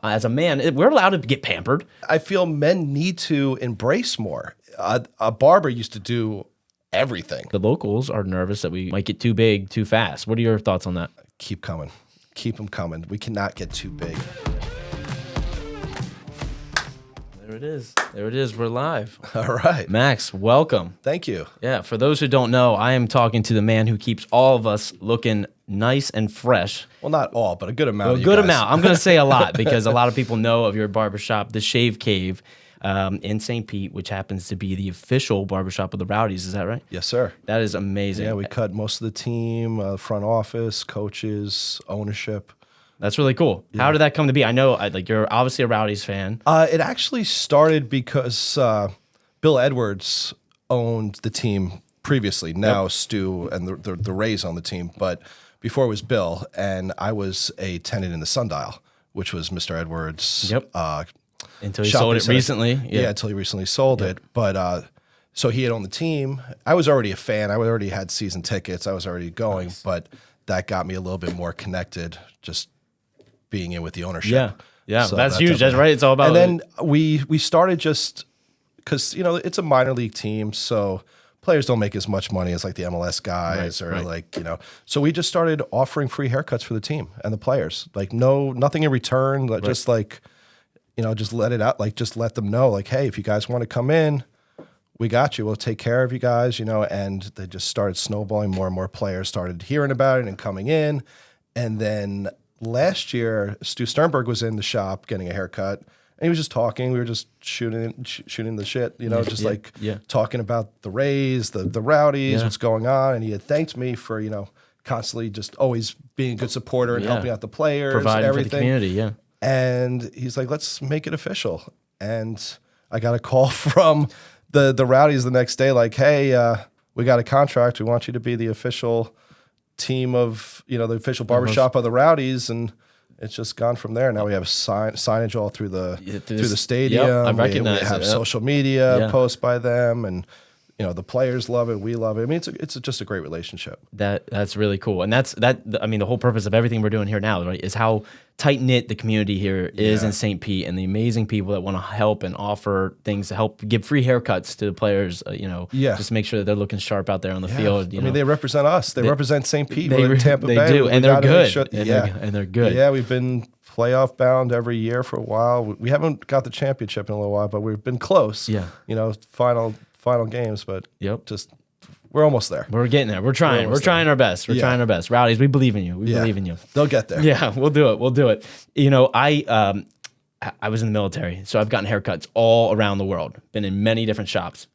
as a man, we're allowed to get pampered. I feel men need to embrace more. A barber used to do everything. The locals are nervous that we might get too big too fast. What are your thoughts on that? Keep coming. Keep them coming. We cannot get too big. There it is. There it is. We're live. All right. Max, welcome. Thank you. Yeah, for those who don't know, I am talking to the man who keeps all of us looking nice and fresh. Well, not all, but a good amount. A good amount. I'm going to say a lot because a lot of people know of your barbershop, The Shave Cave, in St. Pete, which happens to be the official barbershop of the Rowdies. Is that right? Yes, sir. That is amazing. Yeah, we cut most of the team, front office, coaches, ownership. That's really cool. Yeah. How did that come to be? I know, you're obviously a Rowdies fan. It actually started because Bill Edwards owned the team previously. Now Stu and the Rays on the team, but before it was Bill, and I was a tenant in the Sundial, which was Mr. Edwards. Yep. Until he sold it recently. Yeah, until he recently sold it. But so he had owned the team. I was already a fan. I already had season tickets. I was already going, but that got me a little bit more connected. Just being in with the ownership. Yeah, so that's huge. That's right. It's all about. And then we started just because it's a minor league team, so players don't make as much money as like the MLS guys So we just started offering free haircuts for the team and the players. Like nothing in return. Just like just let it out. Like just let them know. Like, hey, if you guys want to come in, we got you. We'll take care of you guys. And they just started snowballing. More and more players started hearing about it and coming in, and then last year, Stu Sternberg was in the shop getting a haircut, and he was just talking. We were just shooting the shit, talking about the Rays, the Rowdies, what's going on. And he had thanked me for, constantly just always being a good supporter and helping out the players, providing everything. For the community, yeah. And he's like, let's make it official. And I got a call from the Rowdies the next day, like, hey, we got a contract. We want you to be the official team of the official barbershop of the Rowdies, and it's just gone from there. Now we have signage all through the stadium. Yep, I recognize we have social media posts by them, and the players love it. We love it. I mean, it's just a great relationship. That's really cool, and the whole purpose of everything we're doing here now, right, is how tight knit the community here is in St. Pete, and the amazing people that want to help and offer things to help give free haircuts to the players. Just make sure that they're looking sharp out there on the field. I mean, they represent us. They represent St. Pete. We're in Tampa Bay. They do, and they're good. And they're good. Yeah, we've been playoff bound every year for a while. We haven't got the championship in a little while, but we've been close. Yeah, final games, but we're almost there. We're getting there. We're trying. We're trying our best. We're trying our best. Rowdies, we believe in you. We believe in you. They'll get there. Yeah, we'll do it. We'll do it. I was in the military, so I've gotten haircuts all around the world. Been in many different shops.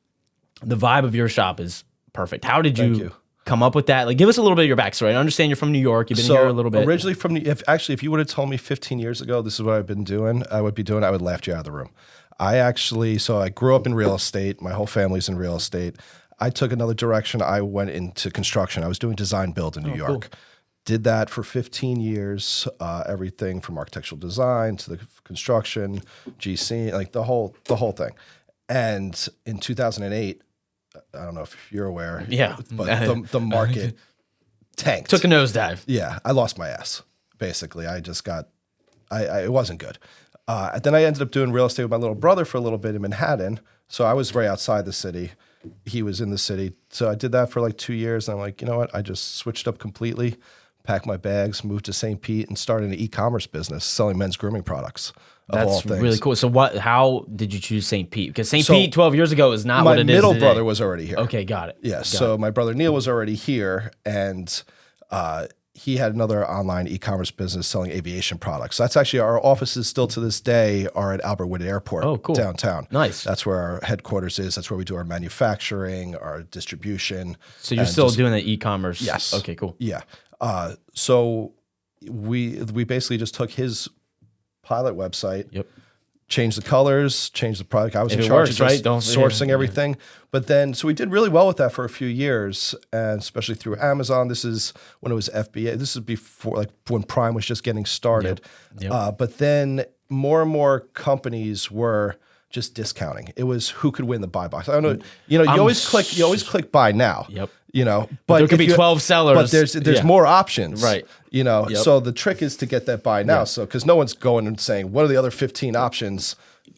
The vibe of your shop is perfect. How did you come up with that? Like, give us a little bit of your backstory. I understand you're from New York. You've been here a little bit. Originally from if you would have told me 15 years ago this is what I've been doing, I would have laughed you out of the room. I grew up in real estate. My whole family's in real estate. I took another direction. I went into construction. I was doing design build in New York. Cool. Did that for 15 years, everything from architectural design to the construction, GC, like the whole thing. And in 2008, I don't know if you're aware, but the market tanked. Took a nosedive. Yeah, I lost my ass, basically. It wasn't good. Then I ended up doing real estate with my little brother for a little bit in Manhattan. So I was very outside the city. He was in the city. So I did that for like 2 years. And I'm like, you know what? I just switched up completely, packed my bags, moved to St. Pete, and started an e-commerce business selling men's grooming products. That's really cool. So how did you choose St. Pete? Because St. Pete 12 years ago is not what it is today. My middle brother was already here. Okay, got it. Yeah, so my brother Neil was already here, and he had another online e-commerce business selling aviation products. So that's actually our offices still to this day are at Albert Wood Airport downtown. Nice. That's where our headquarters is. That's where we do our manufacturing, our distribution. So you're still doing the e-commerce? Yes. Okay, cool. Yeah. So we basically just took his pilot website, changed the colors, changed the product. I was in charge of just sourcing everything. But then, so we did really well with that for a few years, and especially through Amazon. This is when it was FBA. This is before, like when Prime was just getting started. But then more and more companies were just discounting. It was who could win the buy box. I don't know. You know, you always click buy now. Yep. You know, but there could be 12 sellers. But there's more options. Right. You know, so the trick is to get that buy now. Yep. So because no one's going and saying, what are the other 15 options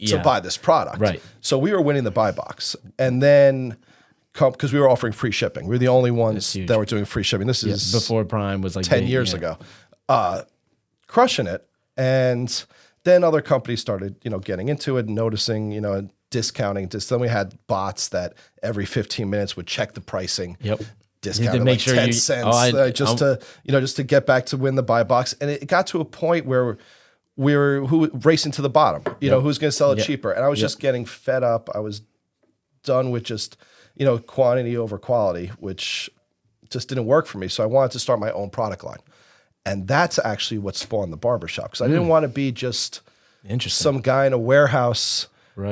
to buy this product? Right. So we were winning the buy box. And then because we were offering free shipping. We were the only ones that were doing free shipping. This is before Prime was like 10 years ago. Crushing it. And then other companies started, you know, getting into it and noticing, you know, discounting. Then we had bots that every 15 minutes would check the pricing. Yep. Discounted make like sure 10 you, cents just to get back to win the buy box. And it got to a point where we were racing to the bottom. You know, who's going to sell it cheaper? And I was just getting fed up. I was done with just, you know, quantity over quality, which just didn't work for me. So I wanted to start my own product line. And that's actually what spawned the barbershop, because I didn't want to be just some guy in a warehouse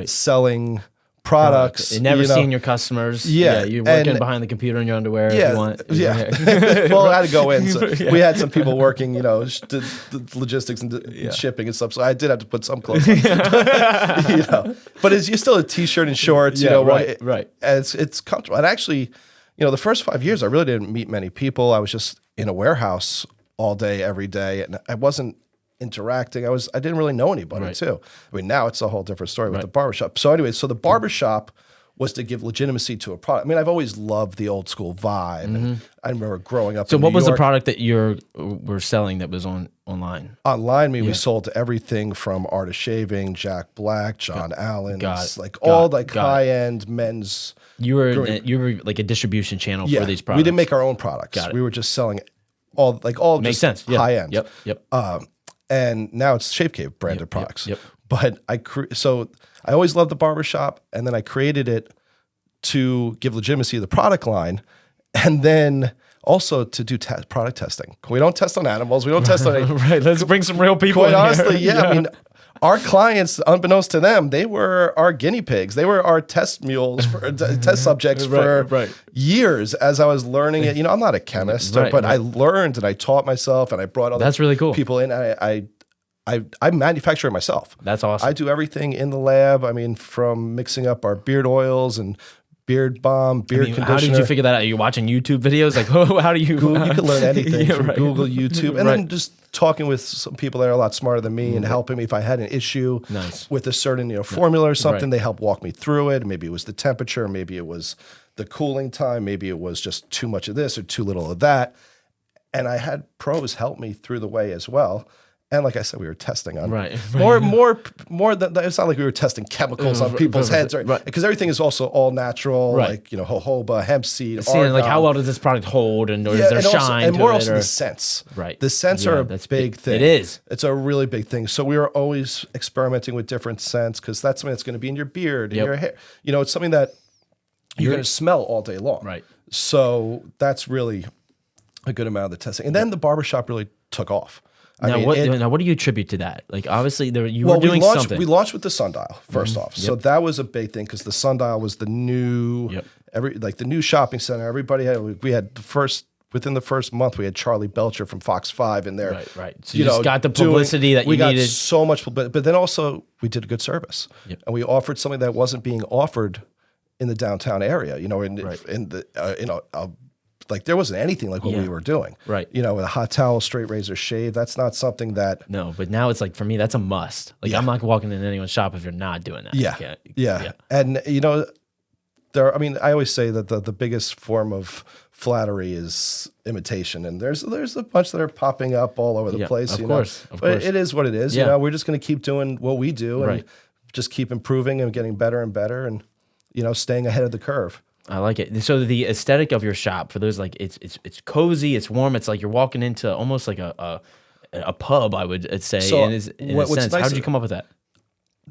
selling products. And never seeing your customers. Yeah. You're working behind the computer in your underwear if you want. Well, I had to go in. So we had some people working, you know, the logistics and shipping and stuff. So I did have to put some clothes on. You know, but you're still a t-shirt and shorts, you know. Right. And it's comfortable. And actually, you know, the first 5 years, I really didn't meet many people. I was just in a warehouse all day, every day. And I wasn't interacting. I didn't really know anybody too. I mean, now it's a whole different story with the barbershop. So anyway, so the barbershop was to give legitimacy to a product. I mean, I've always loved the old school vibe. And I remember growing up in New what was York. the product that you were selling that was online? Online, we sold everything from Artist Shaving, Jack Black, John Allen's, high-end men's. You were like a distribution channel for these products. We didn't make our own products. We were just selling all makes sense. High end. Yep. And now it's Shave Cave branded products. Yep. But I always loved the barbershop, and then I created it to give legitimacy to the product line, and then also to do product testing. We don't test on animals. We don't test on anything. Right. Let's bring some real people. Quite honestly, I mean, our clients, unbeknownst to them, they were our guinea pigs. They were our test mules, test subjects for years as I was learning it. You know, I'm not a chemist, but I learned and I taught myself, and I brought other really cool. people in. I manufacture it myself. That's awesome. I do everything in the lab. I mean, from mixing up our beard oils and beard balm, beard conditioner. How did you figure that out? Are you watching YouTube videos? Like, how do you? You can learn anything from Google, YouTube, and then just talking with some people that are a lot smarter than me and helping me if I had an issue with a certain formula or something. They help walk me through it. Maybe it was the temperature, maybe it was the cooling time, maybe it was just too much of this or too little of that. And I had pros help me through the way as well. And like I said, we were testing on more than it's not like we were testing chemicals on people's heads, because everything is also all natural, like, you know, jojoba, hemp seed. Like, how well does this product hold, and is there shine? And more also the scents. Right. The scents are a big thing. It is. It's a really big thing. So we were always experimenting with different scents, because that's something that's going to be in your beard, in your hair. You know, it's something that you're going to smell all day long. Right. So that's really a good amount of the testing. And then the barbershop really took off. Now, what do you attribute to that? Like, obviously, you were doing something. We launched with the sundial first off, so that was a big thing, because the sundial was the new, the new shopping center. Everybody had. We had within the first month, we had Charlie Belcher from Fox 5 in there. Right. So you just got the publicity that you needed. We got so much, but then also we did a good service, and we offered something that wasn't being offered in the downtown area. You know, in the like, there wasn't anything like what we were doing. Right. You know, with a hot towel, straight razor shave, that's not something that... No, but now it's like, for me, that's a must. Like, I'm not walking in anyone's shop if you're not doing that. Yeah. And, you know, I always say that the biggest form of flattery is imitation. And there's a bunch that are popping up all over the place. Of course. But it is what it is. You know, we're just going to keep doing what we do and just keep improving and getting better and better and, you know, staying ahead of the curve. I like it. So the aesthetic of your shop, for those, like, it's cozy, it's warm, it's like you're walking into almost like a pub, I would say. So in a sense. How did you come up with that?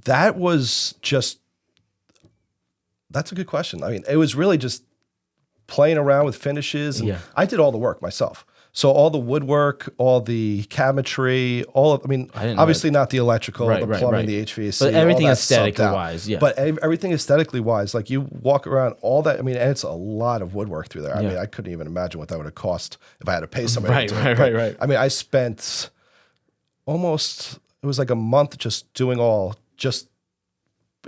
That was just, that's a good question. I mean, it was really just playing around with finishes. And I did all the work myself. So all the woodwork, all the cabinetry, obviously not the electrical, the plumbing, the HVAC, but everything aesthetically wise, But everything aesthetically wise, like, you walk around all that. I mean, and it's a lot of woodwork through there. I mean, I couldn't even imagine what that would have cost if I had to pay somebody. Right. I mean, I spent it was like a month just doing just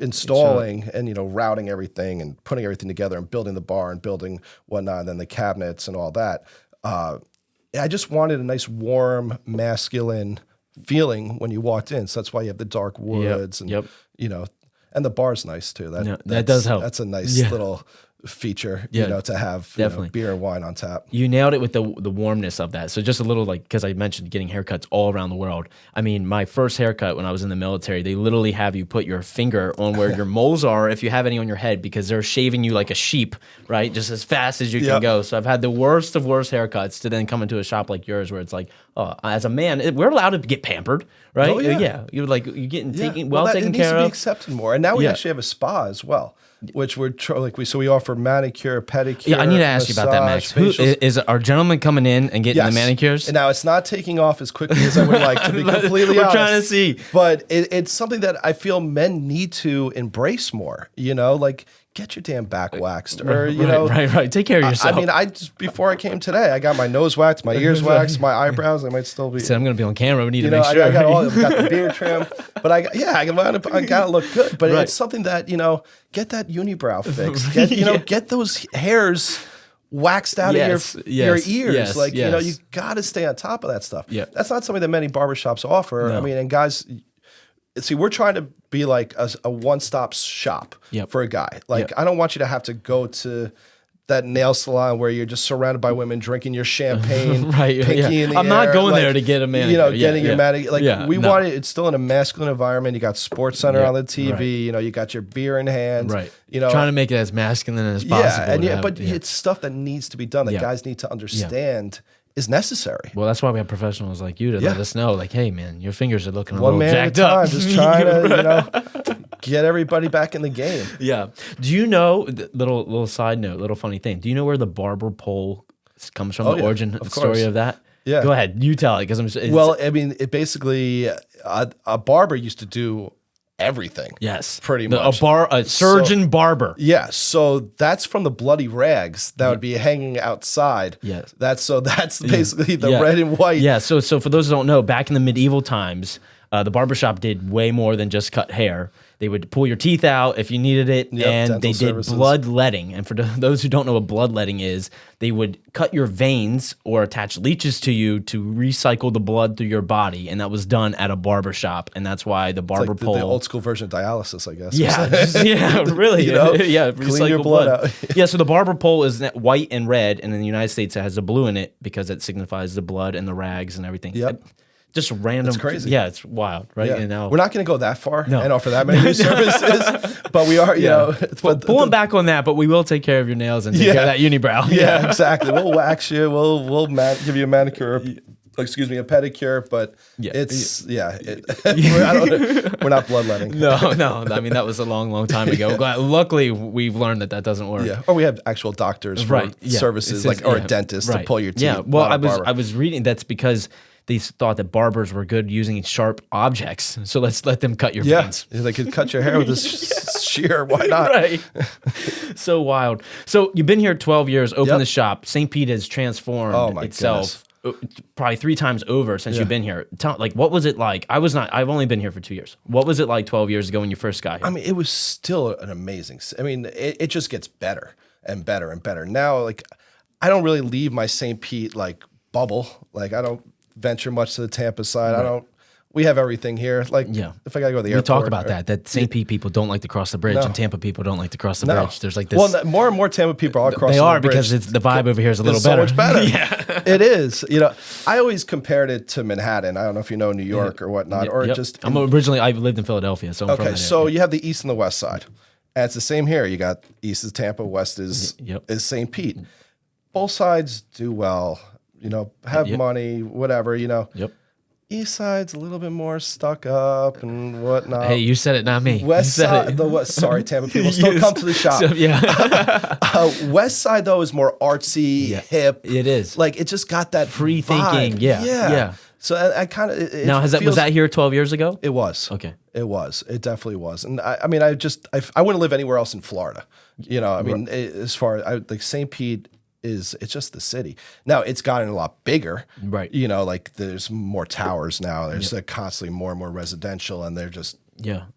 installing and, routing everything and putting everything together and building the bar and building whatnot, and then the cabinets and all that. I just wanted a nice, warm, masculine feeling when you walked in. So that's why you have the dark woods and, and the bar's nice too. That does help. That's a nice little feature, to have beer and wine on tap. You nailed it with the warmness of that. So just a little, because I mentioned getting haircuts all around the world. I mean, my first haircut when I was in the military, they literally have you put your finger on where your moles are, if you have any on your head, because they're shaving you like a sheep, right? Just as fast as you can go. So I've had the worst of worst haircuts to then come into a shop like yours where it's like, as a man, we're allowed to get pampered, right? Oh, yeah. You're getting taken well taken it care needs to of. be accepted more. And now we actually have a spa as well, which we offer manicure, pedicure. Yeah, I need to ask you about that, Max. Who is our gentleman coming in and getting the manicures? And now it's not taking off as quickly as I would like, to be completely honest. We're trying to see. But it's something that I feel men need to embrace more, get your damn back waxed, or right. Take care of yourself. I mean, before I came today, I got my nose waxed, my ears waxed, my eyebrows. I might still be. So I'm going to be on camera. We need to make sure. I got the beard trim, but I got to look good. But it's something that get that unibrow fixed. Get those hairs waxed out of your ears. You got to stay on top of that stuff. Yeah. That's not something that many barbershops offer. No. I mean, and guys. See, we're trying to be like a one-stop shop for a guy. I don't want you to have to go to that nail salon where you're just surrounded by women drinking your champagne, pinky in the I'm air, not going there to get a manicure. Getting your manicure. We want it. It's still in a masculine environment. You got Sports Center on the TV. Right. You got your beer in hand. Right. Trying to make it as masculine as possible. But it's stuff that needs to be done that guys need to understand. Is necessary. Well, that's why we have professionals like you to let us know, hey, man, your fingers are looking one a little jacked man at a up. time, just trying to, get everybody back in the game. Yeah. Do you know, little side note, little funny thing, do you know where the barber pole comes from, the origin story of that? Yeah. Go ahead. You tell it, because it basically, a barber used to do everything. Yes. Pretty much. A surgeon barber. Yeah. So that's from the bloody rags that would be hanging outside. Yes. That's basically the red and white. Yeah. So for those who don't know, back in the medieval times, the barbershop did way more than just cut hair. They would pull your teeth out if you needed it, and they did bloodletting. And for those who don't know what bloodletting is, they would cut your veins or attach leeches to you to recycle the blood through your body, and that was done at a barbershop, and that's why the barber pole. The old school version of dialysis, I guess. Yeah, really. Clean your blood out. Yeah, so the barber pole is white and red, and in the United States it has the blue in it because it signifies the blood and the rags and everything. Yep. Just random. It's crazy. Yeah, it's wild, right? Yeah. And now, we're not going to go that far and offer that many new services, but we are, pulling back on that, but we will take care of your nails and take care of that unibrow. Yeah, exactly. We'll wax you. We'll give you a manicure, a pedicure, but we're not bloodletting. No. I mean, that was a long time ago. Luckily, we've learned that doesn't work. Yeah, or we have actual doctors for services, or a dentist to pull your teeth. Yeah, well, I was reading that's because they thought that barbers were good using sharp objects. So let's let them cut your veins. They could cut your hair with this shear. Why not? Right. So wild. So you've been here 12 years, opened the shop. St. Pete has transformed itself probably 3 times over since you've been here. What was it like? I've only been here for 2 years. What was it like 12 years ago when you first got here? I mean, it was still an amazing, it just gets better and better and better. Now, I don't really leave my St. Pete, bubble. I don't venture much to the Tampa side. Right. We have everything here. If I gotta go to the airport. We talk about that St. Pete people don't like to cross the bridge, and Tampa people don't like to cross the bridge. There's this. Well, more and more Tampa people are crossing the bridge. Because the vibe over here is a little better. So much better. Yeah. It is. I always compared it to Manhattan. I don't know if you know New York or whatnot, or just. I lived in Philadelphia, so I'm from that area. You have the east and the west side. And it's the same here. You got east is Tampa, west is St. Pete. Both sides do well. Have money, whatever. Yep. East side's a little bit more stuck up and whatnot. Hey, you said it, not me. West side, sorry, Tampa people still come to the shop. West side though is more artsy, hip. It is. It just got that free thinking. Yeah. So I kind of now was that here 12 years ago? It was. Okay. It was. It definitely was. And I wouldn't live anywhere else in Florida. As far as St. Pete. It's just the city. Now it's gotten a lot bigger. Right. There's more towers now. There's constantly more and more residential, and they're just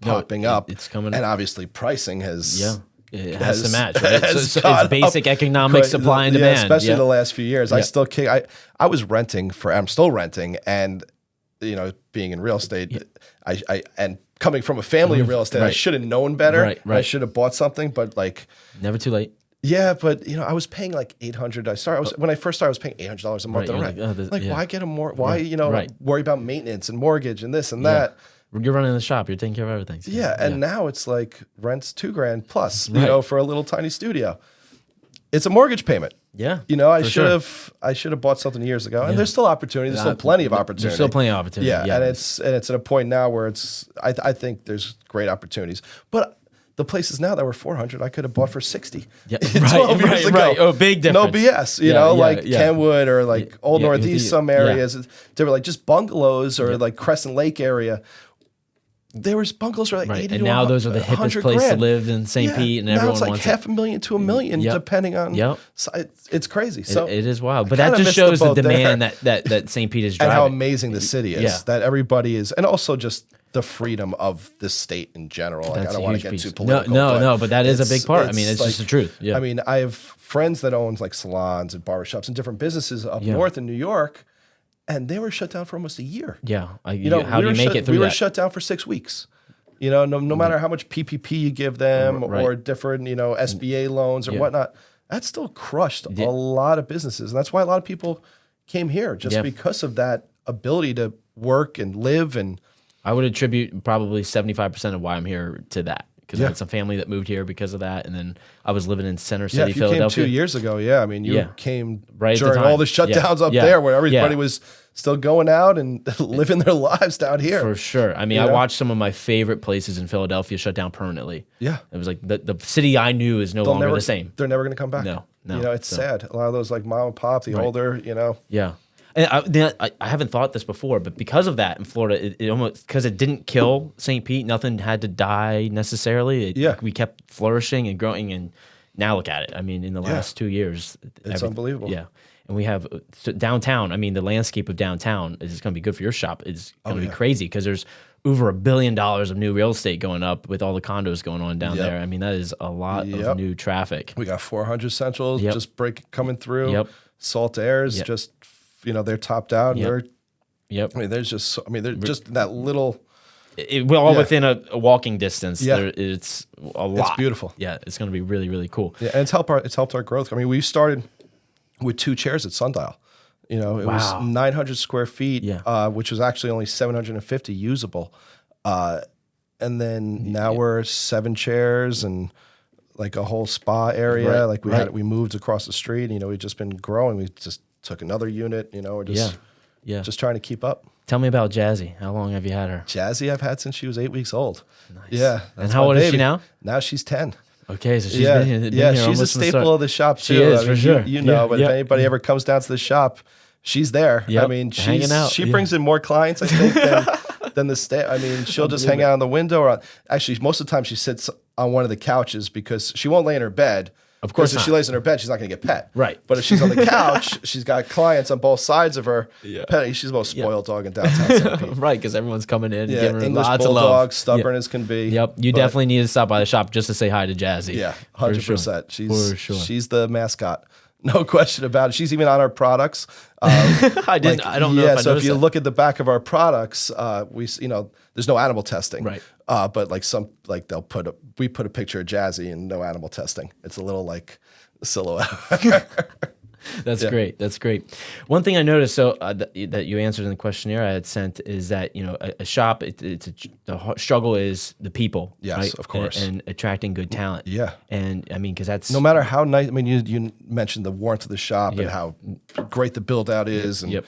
popping up. It's coming, and obviously pricing has it has to match. Right? So it's basic up, economics, supply and demand. Especially the last few years. I was renting I'm still renting, and being in real estate, I and coming from a family of real estate, I should have known better. Right. I should have bought something, but never too late. Yeah, but I was paying like $800. When I first started, I was paying $800 a month in rent. Why get a more? Why worry about maintenance and mortgage and this and that? You're running the shop. You're taking care of everything. So and now it's like rent's $2,000 plus. For a little tiny studio. It's a mortgage payment. Yeah, I should have bought something years ago, and there's still opportunity. There's still plenty of opportunity. There's still plenty of opportunity. Yeah, and it's at a point now where I think there's great opportunities, but. The places now that were $400, I could have bought for $60. Yeah, 12 years ago. Right. Oh, big difference. No BS. Kenwood or Old Northeast, some areas. They were just bungalows or Crescent Lake area. There was bungalows for 80 and to now those are the hippest place to live in St. Pete, and everyone wants it. Now it's $500,000 to $1 million, depending on. It's crazy. So it is wild, but that just shows the demand that St. Pete is driving, and how amazing the city is. That everybody is, and also just the freedom of the state in general. I don't want to get too political. No, but that is a big part. It's just the truth. Yeah. I have friends that own salons and barbershops and different businesses up north in New York, and they were shut down for almost a year. Yeah. How do you make it through that? We were shut down for 6 weeks. No matter how much PPP you give them or different, SBA loans or whatnot, that still crushed a lot of businesses. And that's why a lot of people came here, just because of that ability to work and live. And I would attribute probably 75% of why I'm here to that. Because I had some family that moved here because of that, and then I was living in Center City, Philadelphia. You came 2 years ago. You came during all the shutdowns up there, where everybody was still going out and living their lives down here. For sure. I watched some of my favorite places in Philadelphia shut down permanently. Yeah, it was like the city I knew is no longer the same. They're never going to come back. No. It's sad. A lot of those mom and pop, the older, Yeah. And I haven't thought this before, but because of that in Florida, it almost, because it didn't kill St. Pete, nothing had to die necessarily. We kept flourishing and growing, and now look at it. In the last 2 years, it's unbelievable. Yeah, and we have downtown. The landscape of downtown is going to be good for your shop. It's going to be crazy because there's over $1 billion of new real estate going up with all the condos going on down there. That is a lot of new traffic. We got 400 Centrals just coming through. Yep. Salt Airs just. They're topped out. And there's just, they're just that little. We're all within a walking distance. It's a lot. It's beautiful. Yeah, it's going to be really, really cool. Yeah, and it's helped our growth. We started with 2 chairs at Sundial. It was 900 square feet, which was actually only 750 usable. And then now we're 7 chairs and a whole spa area. We moved across the street. We've just been growing. We just took another unit, we're just trying to keep up. Tell me about Jazzy. How long have you had her? Jazzy I've had since she was 8 weeks old. Nice. Yeah. And how old is she now? Now she's 10. Okay, so she's been here she's a staple of the shop too. She is, for sure. But if anybody ever comes down to the shop, she's there. She's hanging out. She brings in more clients, I think, than the staff. She'll just hang out on the window. Or actually, most of the time she sits on one of the couches because she won't lay in her bed. Of course, if she lays in her bed, she's not going to get pet. Right. But if she's on the couch, she's got clients on both sides of her. Pet. She's the most spoiled dog in downtown St. Pete. Right, because everyone's coming in, giving her English lots bulldog, of love. Stubborn as can be. Yep. You definitely need to stop by the shop just to say hi to Jazzy. Yeah, 100%. She's the mascot. No question about it. She's even on our products. I don't know. If I so if you look at the back of our products, there's no animal testing. Right. But we put a picture of Jazzy and no animal testing. It's a little silhouette. That's great. That's great. One thing I noticed, that you answered in the questionnaire I had sent, is that a shop. The struggle is the people. Yes, right? of course, and attracting good talent. Yeah, and because that's no matter how nice. You mentioned the warmth of the shop and how great the build out is, and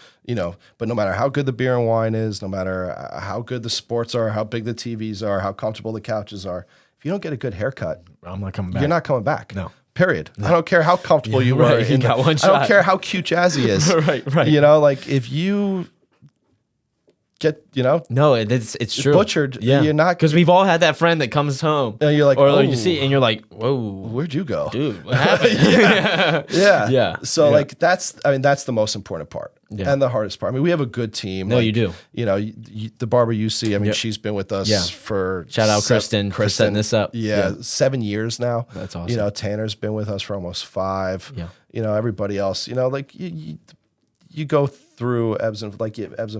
but no matter how good the beer and wine is, no matter how good the sports are, how big the TVs are, how comfortable the couches are, if you don't get a good haircut, I'm not coming back. You're not coming back. No. Period. No. I don't care how comfortable you are. You got one shot. I don't care how cute Jazzy is. Right. If you get, No, it's true. butchered. Yeah, You're not, because we've all had that friend that comes home. and you're like, or oh, you see, and you're like, whoa, where'd you go? dude, what happened? Yeah. Yeah. So Yeah. like that's the most important part and the hardest part. I mean, we have a good team. No, like, you do. The Barber you see, I mean, she's been with us for Shout out Kristen for setting this up. Yeah, 7 years now. That's awesome. Tanner's been with us for almost 5. Yeah. Everybody else, like you go through ebbs and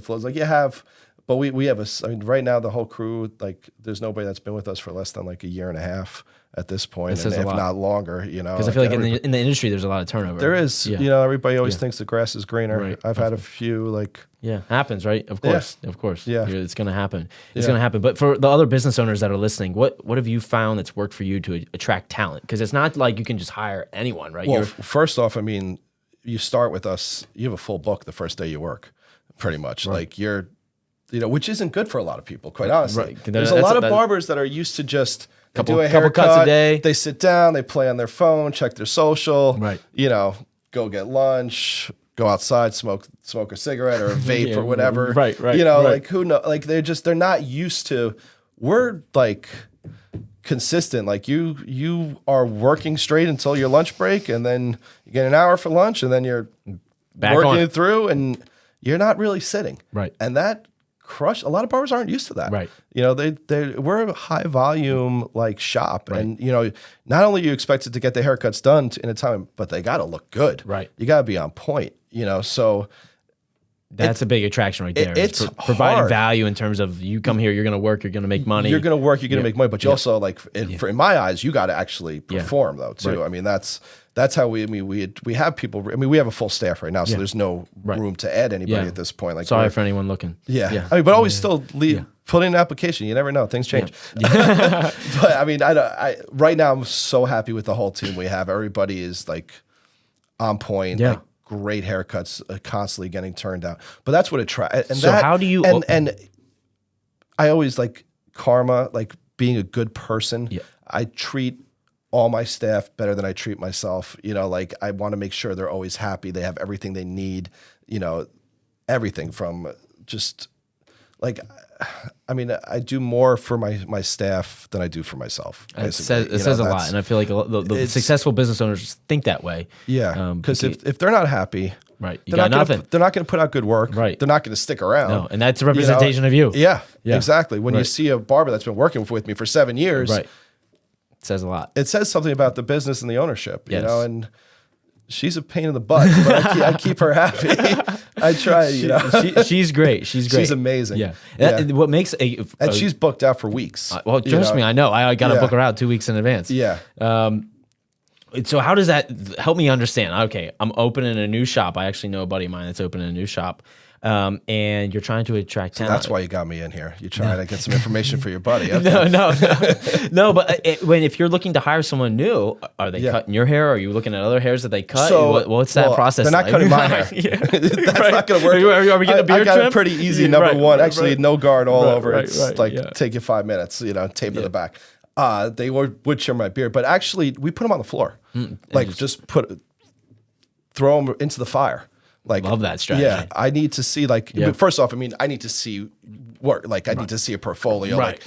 flows like you have. But we have right now the whole crew, like there's nobody that's been with us for less than like a year and a half at this point, and if not longer, Because I feel like in the industry there's a lot of turnover. There is, everybody always thinks the grass is greener. Right. I've had a few like happens, right? Of course, Yeah, it's gonna happen. It's gonna happen. But for the other business owners that are listening, what have you found that's worked for you to attract talent? Because it's not like you can just hire anyone, right? Well, first off, I mean, you start with us. You have a full book the first day you work, pretty much. Right. Like you're. Which isn't good for a lot of people, quite honestly. Right. There's a lot of barbers that are used to just do a couple haircut, cuts a day. They sit down, they play on their phone, check their social, right? Go get lunch, go outside, smoke a cigarette or a vape or whatever, right? Like who know? Like they're not used to. We're like consistent. Like you are working straight until your lunch break, and then you get an hour for lunch, and then you're back working it through, and you're not really sitting, right? And that. A lot of barbers aren't used to that, right? We're a high volume like shop, right. And not only you expected to get the haircuts done in a time, but they got to look good, right? You got to be on point, so that's a big attraction right there. It's providing hard. value in terms of you come here, you're going to work, you're going to make money, you're going to work, you're going to make money, but you also like in my eyes, you got to actually perform though too. Right. I mean, that's how we have people. I mean, we have a full staff right now, so there's no room to add anybody at this point. Like, sorry for anyone looking. Yeah. I mean, but always still put in an application. You never know, things change. Yeah. But I mean, I right now I'm so happy with the whole team we have. Everybody is like on point. Yeah. Like, great haircuts, constantly getting turned out. But that's what it tries. And so how do you? And I always like karma, like being a good person. Yeah. I treat all my staff better than I treat myself. Like I want to make sure they're always happy. They have everything they need. Everything from just like, I mean, I do more for my staff than I do for myself. It says a lot, and I feel like the successful business owners think that way. Yeah, because if they're not happy, right, they're not going to put out good work. Right, they're not going to stick around. No, and that's a representation of you. Yeah, exactly. When you see a barber that's been working with me for 7 years, right, it says a lot. It says something about the business and the ownership. And she's a pain in the butt, but I keep her happy. I try, She's great. She's great. She's amazing. Yeah. What makes and she's booked out for weeks. Well, trust me, I know. I got to book her out 2 weeks in advance. Yeah. So how does that help me understand? Okay, I'm opening a new shop. I actually know a buddy of mine that's opening a new shop. And you're trying to attract talent. That's why you got me in here. You're trying to get some information for your buddy. Okay. No. But if you're looking to hire someone new, are they cutting your hair? Or are you looking at other hairs that they cut? So, what's that process? They're not like? cutting my hair. That's not going to work. Are we getting a beard I got trim? a pretty easy number one. Actually, no guard all over. It's take you 5 minutes. Tape to the back. They would trim my beard, but actually, we put them on the floor. Just throw them into the fire. Like, love that strategy. Yeah, I need to see first off, I mean, I need to see work. Like, I need to see a portfolio. Right.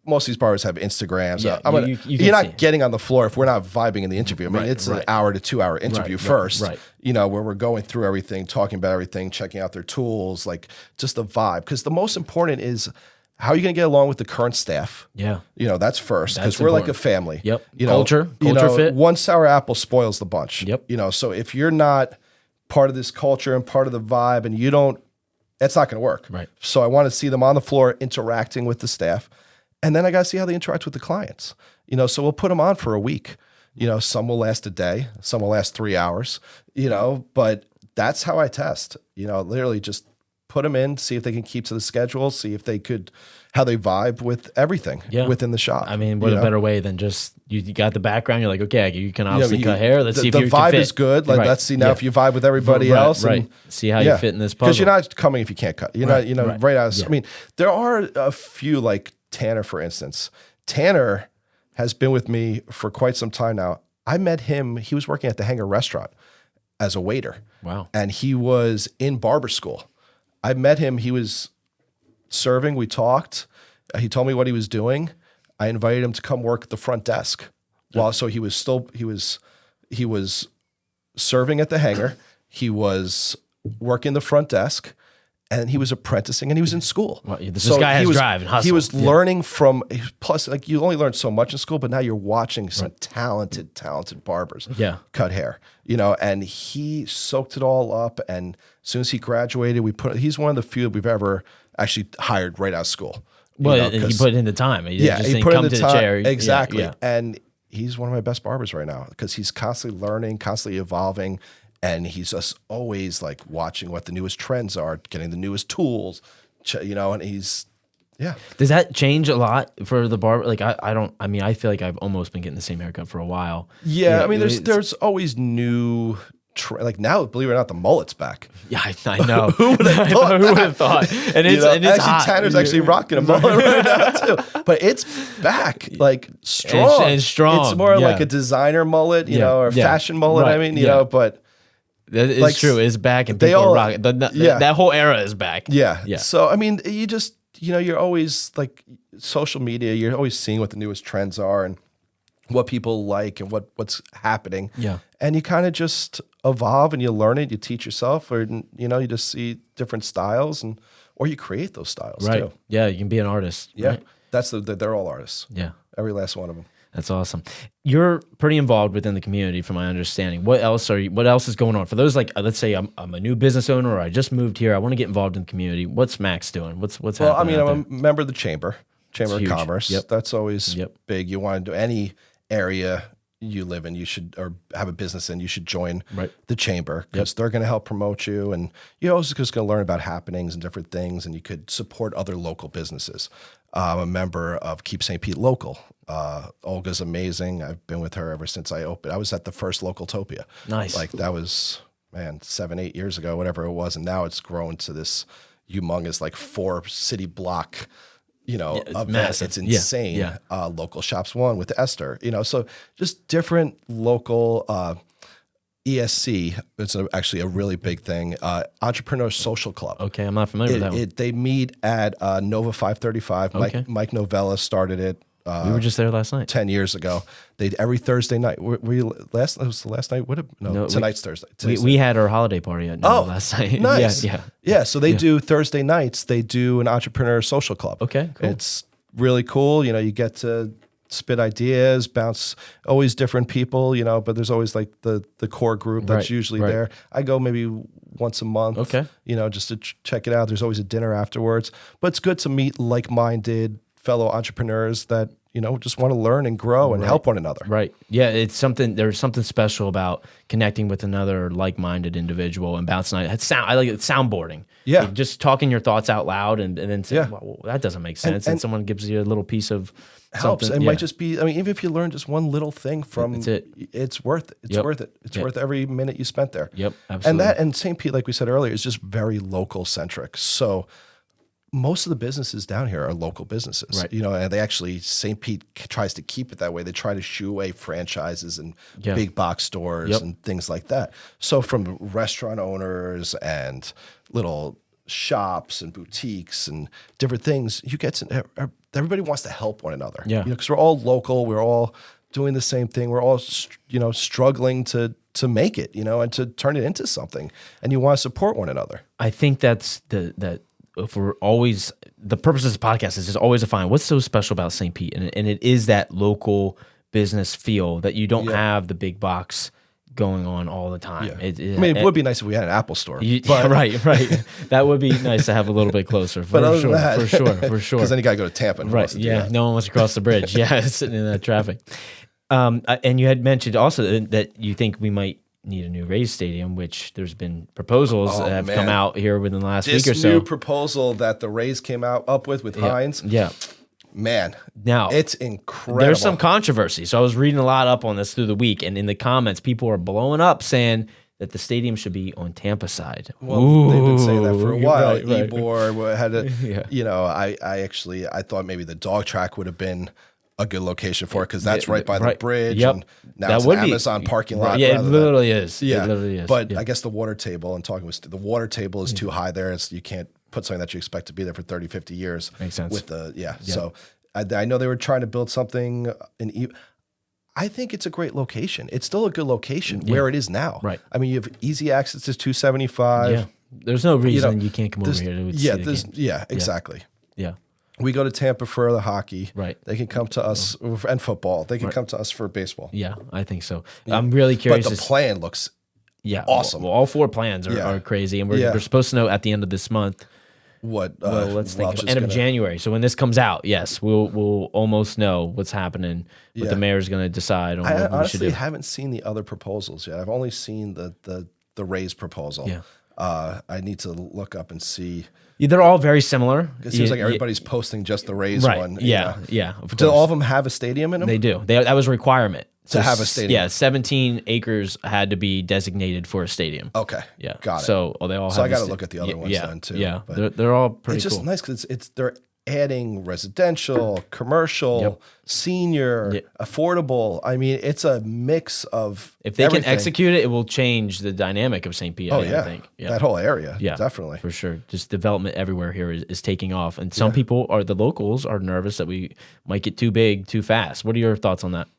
Most of these barbers have Instagrams. Yeah, you're not getting on the floor if we're not vibing in the interview. I mean, it's an hour to 2 hour interview first. Right. Where we're going through everything, talking about everything, checking out their tools, like just the vibe. Because the most important is how are you going to get along with the current staff? Yeah. That's first because we're like a family. Yep. Culture fit. One sour apple spoils the bunch. Yep. So if you're not part of this culture and part of the vibe and you don't, it's not going to work. Right. So I want to see them on the floor interacting with the staff. And then I got to see how they interact with the clients. So we'll put them on for a week. Some will last a day, some will last 3 hours, but that's how I test, literally just put them in, see if they can keep to the schedule, see if they could, how they vibe with everything within the shop. I mean, what a better way than just, you got the background, you're like, okay, you can obviously cut hair. Let's see if you can fit. The vibe is good. Like, let's see now if you vibe with everybody else. And, see how you fit in this puzzle. Because you're not coming if you can't cut. You're not, right out. I mean, there are a few, like Tanner, for instance. Tanner has been with me for quite some time now. I met him, he was working at the Hangar restaurant as a waiter. Wow. And he was in barber school. I met him, he was serving. We talked. He told me what he was doing. I invited him to come work at the front desk. So he was serving at the hangar. He was working the front desk, and he was apprenticing, and he was in school. Well, this guy has drive and hustle. He was learning from, plus, like, you only learn so much in school, but now you're watching some talented barbers cut hair, and he soaked it all up. And as soon as he graduated, he's one of the few we've ever actually hired right out of school. Well, he put in the time. He put in come the to time. The chair. Exactly. Yeah. And he's one of my best barbers right now because he's constantly learning, constantly evolving. And he's just always like watching what the newest trends are, getting the newest tools, and he's, Does that change a lot for the barber? Like, I feel like I've almost been getting the same haircut for a while. Yeah. I mean, there's always new, like now, believe it or not, the mullet's back. Yeah, I know. Who would have thought? Who would have thought? And it's hot. Tanner's actually rocking a mullet right now too. But it's back, like strong. And strong. It's more like a designer mullet, or a fashion mullet. Right. I mean, but that is true. It's back, and they people all are rocking. That whole era is back. Yeah. So I mean, you just you're always like social media. You're always seeing what the newest trends are and what people like and what's happening. Yeah. And you kind of just evolve and you learn it. You teach yourself, or you just see different styles or you create those styles too. Yeah, you can be an artist. Yeah. Right? They're all artists. Yeah. Every last one of them. That's awesome. You're pretty involved within the community, from my understanding. What else is going on? For those, like, let's say I'm a new business owner, or I just moved here, I want to get involved in the community. What's Max doing? What's happening? Well, I mean, I'm a member of the Chamber of huge. Commerce. Yep. That's always big. You want to do any area you live in, you should, or have a business in, you should join the Chamber, because they're going to help promote you, and you're also just going to learn about happenings and different things, and you could support other local businesses. I'm a member of Keep St. Pete Local. Olga's amazing. I've been with her ever since I opened. I was at the first Localtopia. Nice. Like that was, 7-8 years ago, whatever it was, and now it's grown to this humongous, like 4-city block. Of massive. It's insane. Yeah. Local Shops One with Esther, so just different local ESC. It's actually a really big thing. Entrepreneurial Social Club. Okay, I'm not familiar with that one. They meet at Nova 535. Okay. Mike Novella started it. We were just there last night. 10 years ago. They every Thursday night. Were you last? It was the last night. Tonight's Thursday. We had our holiday party at Nova last night. Nice. Yeah. So they do Thursday nights. They do an entrepreneur social club. Okay, cool. It's really cool. You get to spit ideas, bounce. Always different people. But there's always like the core group that's usually there. I go maybe once a month. Okay. Just to check it out. There's always a dinner afterwards. But it's good to meet like-minded fellow entrepreneurs that just want to learn and grow and help one another. Right. Yeah, there's something special about connecting with another like-minded individual and bouncing. I like it, soundboarding. Yeah. Like just talking your thoughts out loud and then saying, well, that doesn't make sense. And someone gives you a little piece of helps. something. It might just be, even if you learn just one little thing from it's worth it. It's worth it. It's worth every minute you spent there. Yep, absolutely. And St. Pete, like we said earlier, is just very local centric. So most of the businesses down here are local businesses, right. And they actually, St. Pete tries to keep it that way. They try to shoo away franchises and big box stores and things like that. So from restaurant owners and little shops and boutiques and different things, everybody wants to help one another. Yeah. Because we're all local. We're all doing the same thing. We're all, struggling to make it, and to turn it into something. And you want to support one another. I think that's that. If we're always, the purpose of this podcast is just always to find what's so special about St. Pete. And it is that local business feel that you don't have the big box going on all the time. Yeah. It would be nice if we had an Apple store. Right. That would be nice to have a little bit closer. For sure. Because then you got to go to Tampa. And right. Yeah. No one wants to cross the bridge. Sitting in that traffic. And you had mentioned also that you think we might need a new Rays stadium, which there's been proposals that have come out here within the last week or so. This new proposal that the Rays came up with Hines. Yeah. Man, now it's incredible. There's some controversy. So I was reading a lot up on this through the week, and in the comments, people are blowing up saying that the stadium should be on Tampa side. Well, they've been saying that for a while. Right. Ebor had I thought maybe the dog track would have been a good location for it, because that's right by the bridge. Yep. And now it's an Amazon parking lot. Yeah, it literally is. Yeah. It literally is. But I guess the water table, and talking with the water table is too high there. You can't put something that you expect to be there for 30, 50 years. Makes sense. With so I know they were trying to build something I think it's a great location. It's still a good location where it is now. Right. I mean, you have easy access to 275. Yeah. There's no reason you can't come over here to see the game. Exactly. Yeah. We go to Tampa for the hockey. Right. They can come to us, and football. They can come to us for baseball. Yeah, I think so. I'm really curious. But the plan looks awesome. Well, all 4 plans are crazy, and we're supposed to know at the end of this month. What? Let's think. End of January. So when this comes out, yes, we'll almost know what's happening. What the mayor's going to decide on what we should do. I honestly haven't seen the other proposals yet. I've only seen the Rays proposal. Yeah. I need to look up and see. Yeah, they're all very similar. It seems like everybody's posting just the Rays one. Yeah. Do all of them have a stadium in them? They do. That was a requirement. To have a stadium. Yeah, 17 acres had to be designated for a stadium. Okay. Yeah. Got it. So they all. So I got to look at the other ones then too. Yeah. They're all pretty. It's just cool. nice because they're adding residential, commercial, senior, affordable. I mean, it's a mix of. If they can execute it, it will change the dynamic of St. Pete. I think. Yeah. That whole area. Yeah, definitely for sure. Just development everywhere here is taking off, and some people the locals are nervous that we might get too big too fast. What are your thoughts on that?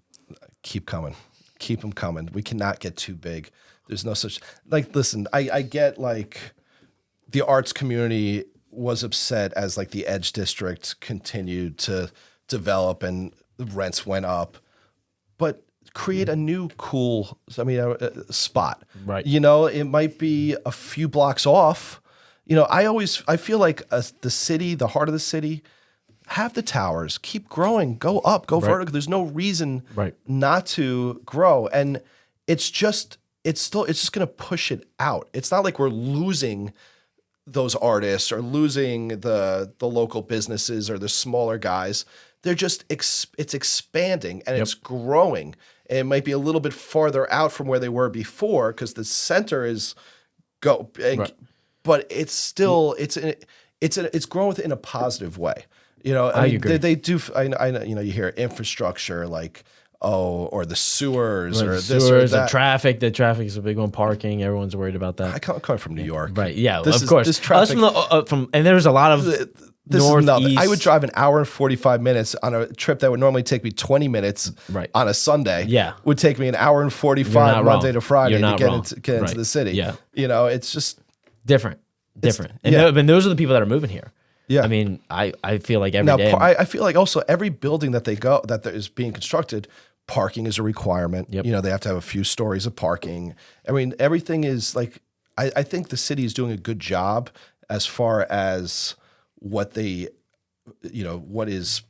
Keep coming. Keep them coming. We cannot get too big. There's no such listen, I get the arts community was upset as the Edge District continued to develop and rents went up, but create a new cool, spot. Right. It might be a few blocks off. I feel like the city, the heart of the city, have the towers, keep growing, go up, go vertical. There's no reason not to grow. And it's just going to push it out. It's not like we're losing those artists or losing the local businesses or the smaller guys. They're just, it's expanding and it's growing. And it might be a little bit farther out from where they were before because the center is but it's still, it's growing in a positive way. I agree. They do. I know. You hear infrastructure or the sewers or this or that. The traffic. The traffic is a big one. Parking. Everyone's worried about that. I come from New York, right? Yeah, of course. This traffic and there's a lot of northeast. I would drive an hour and 45 minutes on a trip that would normally take me 20 minutes on a Sunday. Yeah, would take me an hour and 45 Monday to Friday to get into the city. Yeah, it's just different. And those are the people that are moving here. Yeah, I mean, I feel like every day. I feel like also every building that is being constructed, parking is a requirement. Yep. They have to have a few stories of parking. I mean, everything is I think the city is doing a good job as far as what they, what is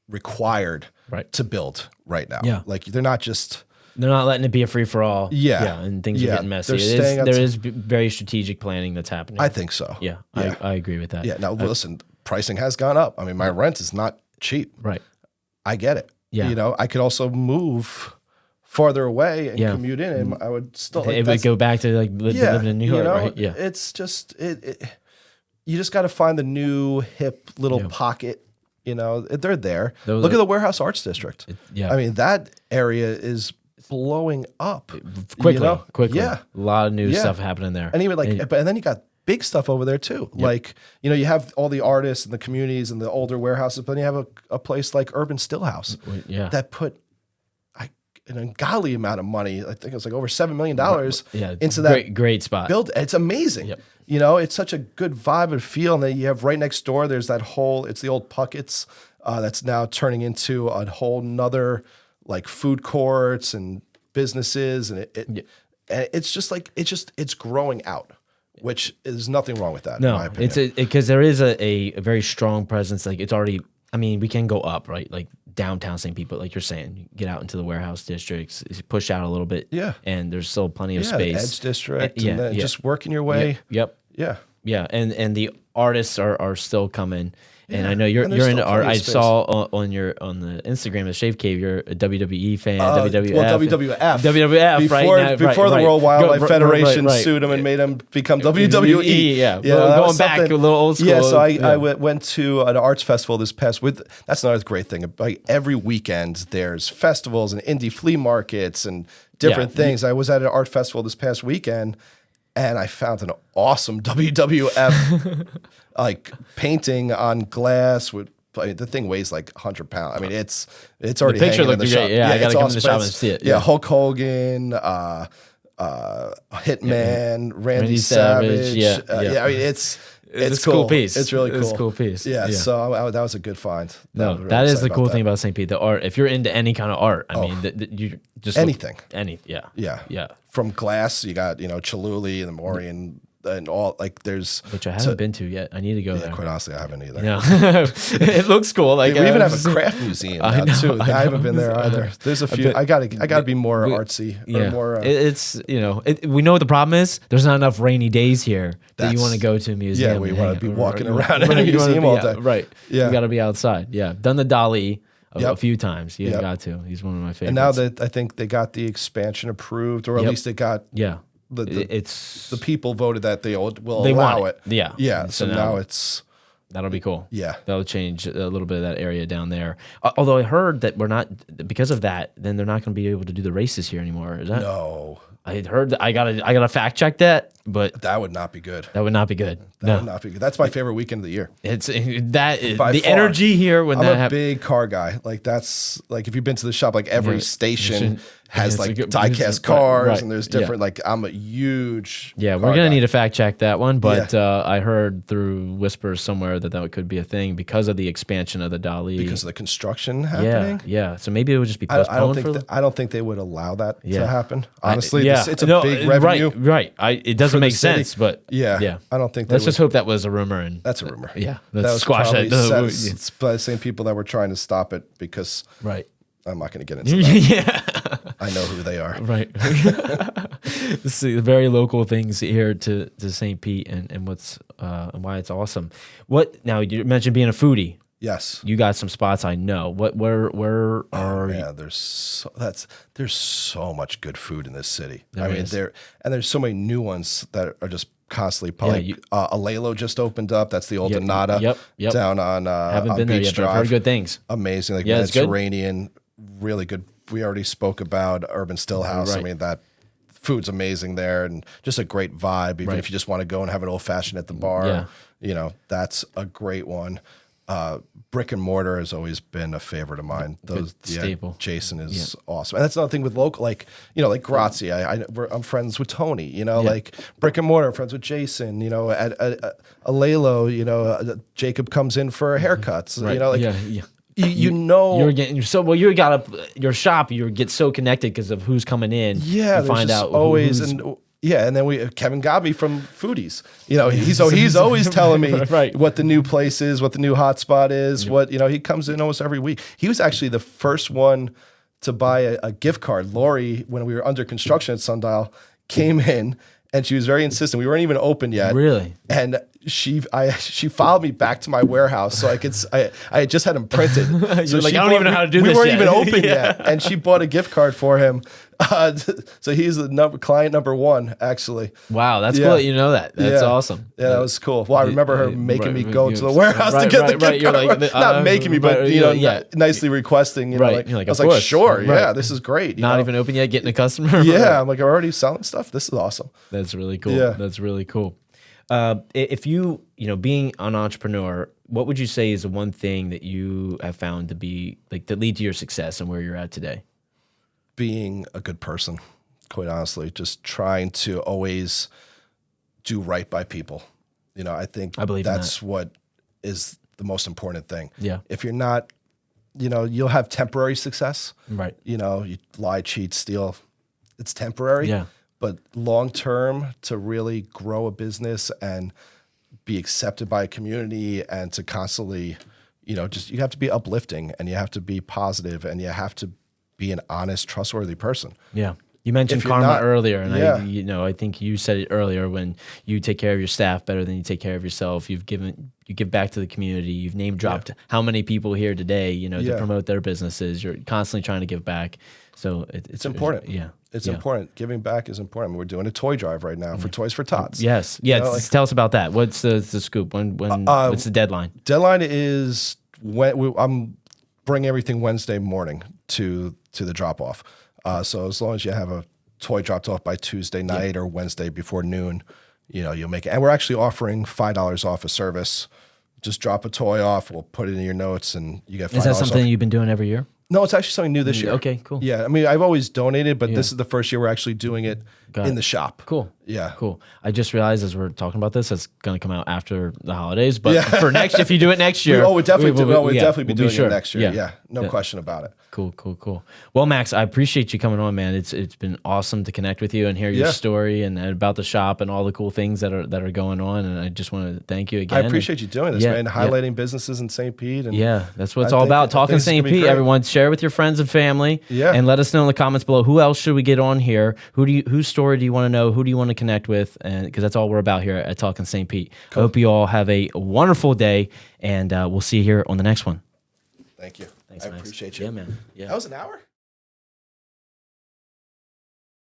required to build right now. Yeah, they're not letting it be a free for all. Yeah, and things are getting messy. There is very strategic planning that's happening. I think so. Yeah. I agree with that. Yeah. Now listen, pricing has gone up. I mean, my rent is not cheap. Right. I get it. Yeah. I could also move farther away and commute in, and I would still. It would go back to living in New York, right? Yeah. It's just you just got to find the new hip little pocket. They're there. Look at the Warehouse Arts District. I mean, that area is blowing up quickly. Yeah, a lot of new stuff happening there. And even and then you got big stuff over there too. Yep. You have all the artists and the communities and the older warehouses, but then you have a place like Urban Stillhouse that put an ungodly amount of money. I think it was over $7 million into that great spot. Build. It's amazing. Yep. It's such a good vibe and feel. And then you have right next door, there's that whole, it's the old Puckett's that's now turning into a whole nother food courts and businesses. And it's just it's growing out, which is nothing wrong with that. No, in my opinion. it's because there is a very strong presence. It's already, I mean, we can go up, right? Downtown St. Pete, but you're saying, you get out into the warehouse districts, push out a little bit. Yeah. And there's still plenty of space. Edge District. And then just working your way. Yep. Yeah. Yeah. And the artists are still coming. And I know you're into art. I saw on the Instagram, the Shave Cave, you're a WWE fan, WWF. Well, WWF, right? Before the World Wildlife Federation sued him and made him become WWE. Yeah, going back a little old school. Yeah, so I went to an arts festival this past week. That's another great thing. Every weekend, there's festivals and indie flea markets and different things. I was at an art festival this past weekend, and I found an awesome WWF like painting on glass with. The thing weighs like 100 pounds. I mean, it's already hanging in the shop. Great. Yeah, I gotta come to the shop and see it. Yeah, Hulk Hogan, Hitman, Randy Savage. Yeah, I mean, it's a cool. Cool piece. It's really cool. It's a cool piece. Yeah. So that was a good find. No, really that is the excited cool about thing about St. Pete. The art. If you're into any kind of art, I mean, you just anything. Yeah. From glass, you got Choluli and the Maureen and all like there's which I haven't been to yet. I need to go there. Quite honestly, I haven't either. Yeah, it looks cool. Like we even have a craft museum now too. I haven't been there either. There's a few. I gotta be more artsy. Or more. It's we know what the problem is. There's not enough rainy days here that you want to go to a museum. Yeah, we want to be walking around in a museum all day. Right. Yeah, you got to be outside. Yeah, done the Dali a few times. You got to. He's one of my favorites. And now that I think they got the expansion approved, or at least they got the people voted that they will allow it. Yeah. Yeah. So now that'll be cool. Yeah. That'll change a little bit of that area down there. Although I heard that because of that, then they're not going to be able to do the races here anymore. Is that? No. I heard that. I gotta fact check that, but that would not be good. That would not be good. That would not be good. That's my favorite weekend of the year. It's the energy here when I'm a big car guy. Like that's like if you've been to the shop, like every station has like die-cast cars and there's different. Like I'm a huge we're gonna need to fact check that one, but I heard through whispers somewhere that could be a thing because of the expansion of the Dali, because of the construction happening. Yeah. So maybe it would just be postponed. I don't think they would allow that to happen. Honestly, it's a big revenue. Right. It doesn't make sense, but yeah. I don't think. Let's just hope that was a rumor. And that's a rumor. Yeah. Let's squash that. It's by the same people that were trying to stop it because. Right. I'm not going to get into that. Yeah. I know who they are. Right. See the very local things here to St. Pete and what's and why it's awesome. What now? You mentioned being a foodie. Yes. You got some spots I know. Where are you? There's so much good food in this city. There's so many new ones that are just constantly popping. Alelo just opened up. That's the old Donata down on haven't on been Beach there yet, Drive. but I've heard good things. Amazing. Like Mediterranean, really good. We already spoke about Urban Stillhouse. Right. I mean, that food's amazing there and just a great vibe. Even if you just want to go and have an old fashioned at the bar, that's a great one. Brick and mortar has always been a favorite of mine. Staple. Jason is awesome, and that's another thing with local, like Grazie. I'm friends with Tony. Like brick and mortar, I'm friends with Jason. At Alelo, Jacob comes in for haircuts. Right. You're getting you got your shop. You get so connected because of who's coming in. Yeah, you find out always and then Kevin got me from Foodies. He's always telling me what the new place is, what the new hotspot is. What he comes in almost every week. He was actually the first one to buy a gift card. Lori, when we were under construction at Sundial, came in. And she was very insistent. We weren't even open yet. Really? And she followed me back to my warehouse so I just had them printed. So I don't even know how to do this. We weren't even open yet. And she bought a gift card for him. So he's the client number one, actually. Wow, that's cool that you know that. That's awesome. Yeah, that was cool. Well, I remember her making me go to the warehouse to get the gift card. Not making me, but nicely requesting. I was like, sure, this is great. Not even open yet, getting a customer. Yeah, I'm like, I'm already selling stuff. This is awesome. That's really cool. Yeah. That's really cool. If you being an entrepreneur, what would you say is the one thing that you have found to be that lead to your success and where you're at today? Being a good person, quite honestly, just trying to always do right by people. I believe that's what is the most important thing. Yeah. If you're not, you'll have temporary success. Right. You lie, cheat, steal. It's temporary. Yeah. But long term, to really grow a business and be accepted by a community and to constantly, you have to be uplifting and you have to be positive and you have to be an honest, trustworthy person. Yeah. You mentioned karma earlier, and I think you said it earlier when you take care of your staff better than you take care of yourself. You give back to the community. You've name dropped how many people here today, to promote their businesses. You're constantly trying to give back. So it's important. It's important. Giving back is important. We're doing a toy drive right now for Toys for Tots. Yes. Tell us about that. What's the scoop? What's the deadline? Deadline is I'm bringing everything Wednesday morning to the drop off. So as long as you have toy dropped off by Tuesday night or Wednesday before noon, you'll make it. And we're actually offering $5 off a service. Just drop a toy off. We'll put it in your notes, and you get $5 Is that something off. you've been doing every year? No, it's actually something new this year. Okay, cool. Yeah, I mean, I've always donated, but this is the first year we're actually doing it in the shop. Cool. Yeah. Cool. I just realized as we're talking about this, it's going to come out after the holidays. But for if you do it next year. We'll definitely be doing it next year. Yeah. Yeah. No question about it. Cool. Well, Max, I appreciate you coming on, man. It's been awesome to connect with you and hear your story and about the shop and all the cool things that are going on. And I just want to thank you again. I appreciate you doing this, man. Highlighting businesses in St. Pete. And that's what it's all about. Talking St. Pete. Everyone, share it with your friends and family. Yeah. And let us know in the comments below who else should we get on here. Whose story do you want to know? Who do you want to connect with? And because that's all we're about here at Talkin St Pete. Cool. I hope you all have a wonderful day, and we'll see you here on the next one. Thank you. Thanks, I Max. appreciate you. Yeah, man. Yeah. That was an hour?